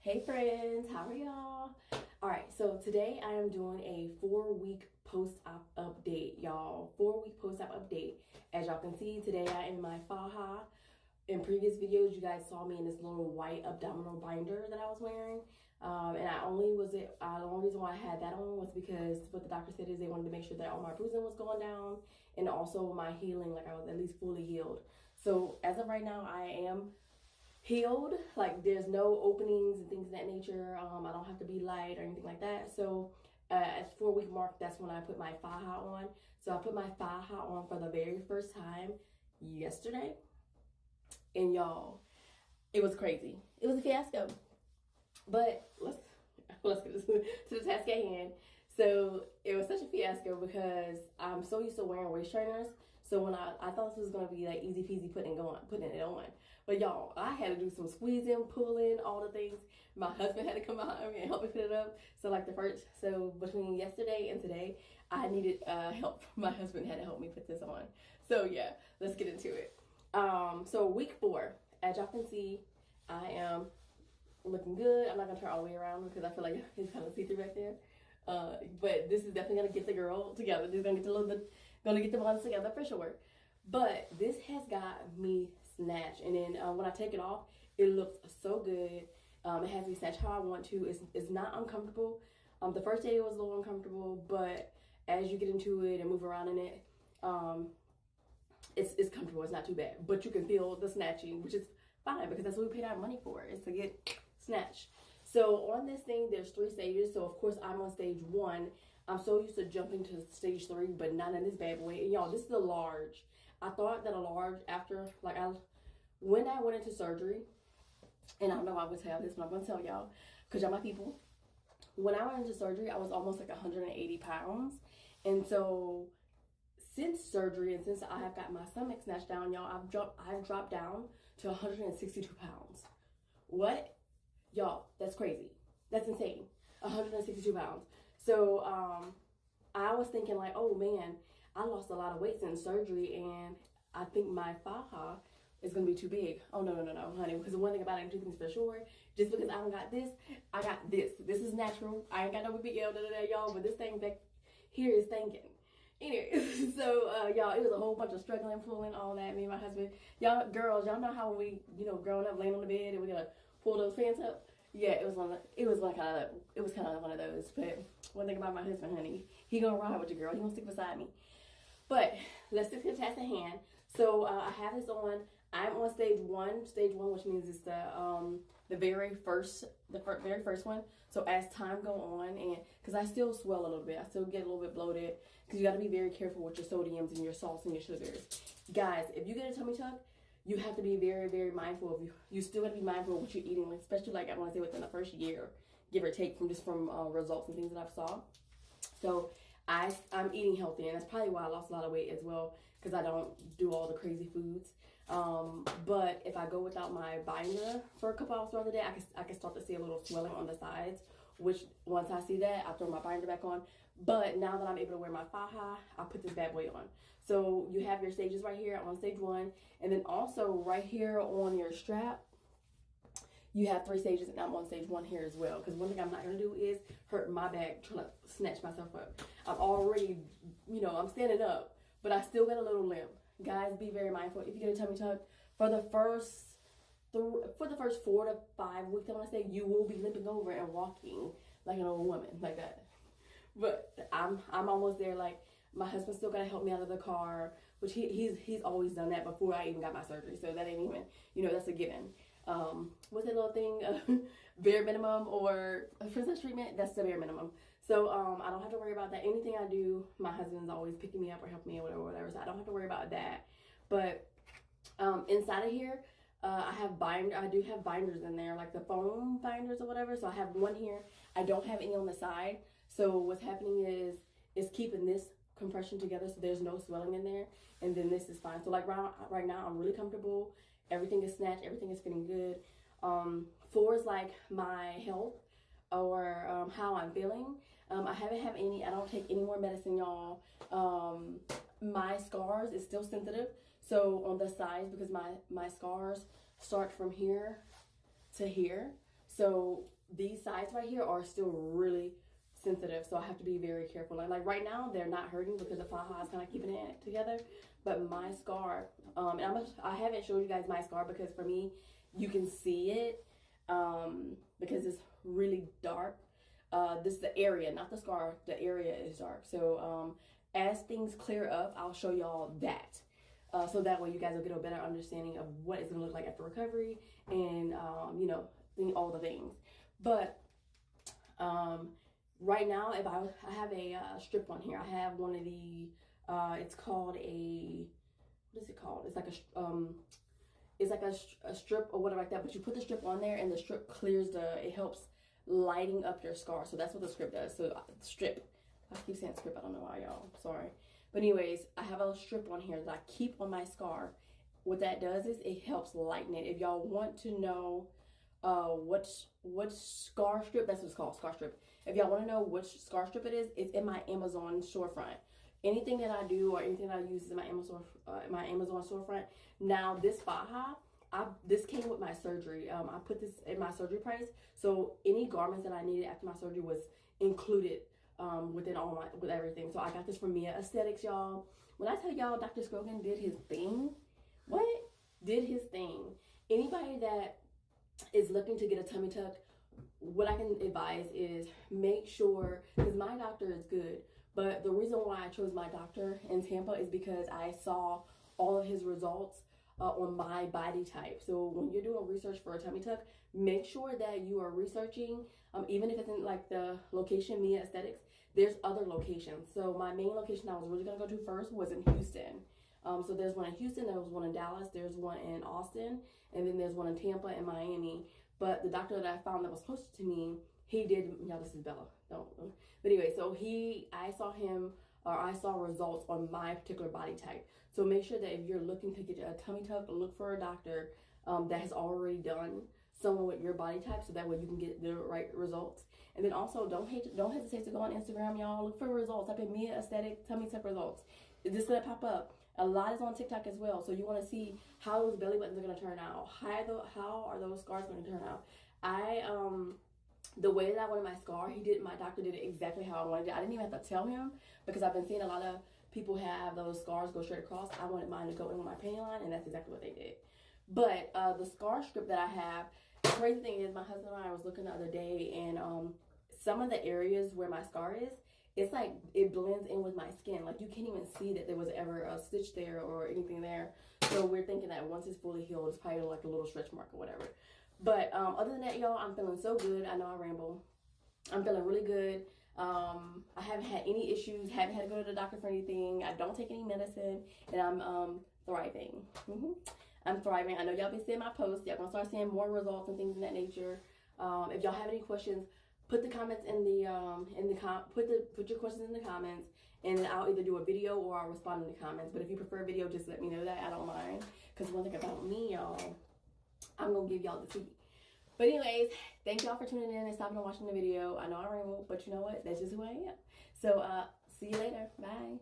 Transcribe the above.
Hey friends, how are y'all? Alright, so today I am doing a 4-week post-op update, y'all. 4-week post-op update. As y'all can see, today I am in my faja. In previous videos, you guys saw me in this little white abdominal binder that I was wearing. And the only reason why I had that on was because what the doctor said is they wanted to make sure that all my bruising was going down and also my healing, like I was at least fully healed. So as of right now, I am healed. Like there's no openings and things of that nature. I don't have to be light or anything like that. So at 4-week mark, that's when I put my faja on. So I put my faja on for the very first time yesterday. And y'all, it was crazy. It was a fiasco. But let's get to the task at hand. So it was such a fiasco because I'm so used to wearing waist trainers. So when I thought this was gonna be like easy peasy putting it on. But y'all, I had to do some squeezing, pulling, all the things. My husband had to come behind me and help me put it up. So between yesterday and today, I needed help. My husband had to help me put this on. So yeah, let's get into it. So week 4, as y'all can see, I am looking good. I'm not gonna turn all the way around because I feel like it's kind of see-through back there. But this is definitely gonna get the girl together. This is gonna get the ones together for sure. But this has got me snatched, and then when I take it off, it looks so good. It has me snatched how I want to. It's not uncomfortable. The first day it was a little uncomfortable, but as you get into it and move around in it, it's comfortable. It's not too bad, but you can feel the snatching, which is fine because that's what we paid our money for, is to get snatched. So on this thing, there's 3 stages. So of course I'm on stage 1. I'm so used to jumping to stage 3, but not in this bad boy. And y'all, this is a large. I thought that a large when I went into surgery, and I don't know why I would tell this, but I'm gonna tell y'all because y'all my people. When I went into surgery, I was almost like 180 pounds, and so since surgery and since I have got my stomach snatched down, y'all, I've dropped down to 162 pounds. What? Y'all, that's crazy. That's insane. 162 pounds. So I was thinking like, oh man, I lost a lot of weight since surgery and I think my faja is gonna be too big. Oh no, honey, because the one thing about it, 2 things for sure, just because I don't got this, I got this. This is natural. I ain't got no big L, y'all, but this thing back here is thinking. Anyway, so y'all, it was a whole bunch of struggling, pulling, all that. Me and my husband, y'all girls, y'all know how when we, growing up, laying on the bed and we gotta pull those pants up. Yeah, it was kind of one of those. But one thing about my husband, honey, he gonna ride with you, girl. He gonna stick beside me. But let's just get the task at hand. So I have this on. I'm on stage 1, which means it's the very first one. So as time go on, and because I still swell a little bit, I still get a little bit bloated, because you got to be very careful with your sodiums and your salts and your sugars. Guys, if you get a tummy tuck, you have to be very, very mindful of you still got to be mindful of what you're eating, especially like I want to say within the first year, give or take, from results and things that I've saw. So I'm eating healthy, and that's probably why I lost a lot of weight as well, because I don't do all the crazy foods. But if I go without my binder for a couple hours throughout the day, I can start to see a little swelling on the sides, which once I see that, I throw my binder back on. But now that I'm able to wear my faja, I put this bad boy on. So you have your stages right here on stage 1, and then also right here on your strap, you have 3 stages, and I'm on stage 1 here as well. Because one thing I'm not going to do is hurt my back trying to snatch myself up. I'm already, I'm standing up, but I still got a little limp. Guys, be very mindful. If you get a tummy tuck, for the first 4 to 5 weeks, I want to say, you will be limping over and walking like an old woman, like that. But I'm almost there. Like, my husband still got to help me out of the car, which he's always done that before I even got my surgery. So that ain't even, that's a given. What's that little thing, bare minimum or princess treatment? That's the bare minimum. So I don't have to worry about that. Anything I do, my husband's always picking me up or helping me or whatever. So I don't have to worry about that. But inside of here, I do have binders in there, like the foam binders or whatever. So I have one here. I don't have any on the side. So what's happening is keeping this compression together, so there's no swelling in there, and then this is fine. So like right now, I'm really comfortable. Everything is snatched. Everything is fitting good. 4 is like my health or how I'm feeling. I haven't had any. I don't take any more medicine, y'all. My scars is still sensitive. So on the sides, because my scars start from here to here. So these sides right here are still really sensitive, so I have to be very careful. Like right now, they're not hurting because the faja is kind of keeping it together. But my scar, and I haven't showed you guys my scar because for me, you can see it because it's really dark. This is the area, not the scar. The area is dark. So as things clear up, I'll show y'all that. So that way you guys will get a better understanding of what it's going to look like after recovery and, you know, all the things. But right now, if I have a strip on here. I have one of the, it's called a, what is it called? It's like a strip or whatever like that. But you put the strip on there and the strip clears it helps lighting up your scar. So that's what the strip does. So strip. I keep saying strip. I don't know why, y'all. Sorry. But anyways, I have a strip on here that I keep on my scar. What that does is it helps lighten it. If y'all want to know what scar strip, that's what it's called, scar strip. If y'all want to know which scar strip it is, it's in my Amazon storefront. Anything that I do or anything that I use is in my Amazon storefront. Now this faja, this came with my surgery. I put this in my surgery price, so any garments that I needed after my surgery was included with everything. So I got this from Mia Aesthetics, y'all. When I tell y'all Dr. Scroggin did his thing, did his thing. Anybody that is looking to get a tummy tuck, what I can advise is make sure, because my doctor is good, but the reason why I chose my doctor in Tampa is because I saw all of his results on my body type. So when you're doing research for a tummy tuck, make sure that you are researching, even if it's in like the location, Mia Aesthetics, there's other locations. So my main location I was really gonna go to first was in Houston. So there's one in Houston, there was one in Dallas, there's one in Austin, and then there's one in Tampa and Miami. But the doctor that I found that was closest to me, he did, y'all, this is Bella, don't. But anyway, so I saw results on my particular body type. So make sure that if you're looking to get a tummy tuck, look for a doctor that has already done someone with your body type, so that way you can get the right results. And then also don't hesitate to go on Instagram, y'all. Look for results. Type in Mia Aesthetic tummy tuck results. It's just gonna pop up. A lot is on TikTok as well, so you want to see how those belly buttons are going to turn out. How are those scars going to turn out? The way that I wanted my scar, my doctor did it exactly how I wanted it. I didn't even have to tell him because I've been seeing a lot of people have those scars go straight across. I wanted mine to go in with my pain line, and that's exactly what they did. But the scar strip that I have, the crazy thing is my husband and I was looking the other day, and some of the areas where my scar is, it's like it blends in with my skin. Like you can't even see that there was ever a stitch there or anything there. So we're thinking that once it's fully healed, it's probably like a little stretch mark or whatever. But other than that, y'all, I'm feeling so good. I know I ramble. I'm feeling really good. I haven't had any issues. Haven't had to go to the doctor for anything. I don't take any medicine, and I'm thriving. I'm thriving. I know y'all been seeing my posts. Y'all gonna start seeing more results and things of that nature. If y'all have any questions, put the comments in put your questions in the comments, and then I'll either do a video or I'll respond in the comments. But if you prefer video, just let me know that. I don't mind, because one thing about me, y'all, I'm gonna give y'all the tea. But anyways, thank y'all for tuning in and stopping and watching the video. I know I ramble, but you know what? That's just who I am. So see you later. Bye.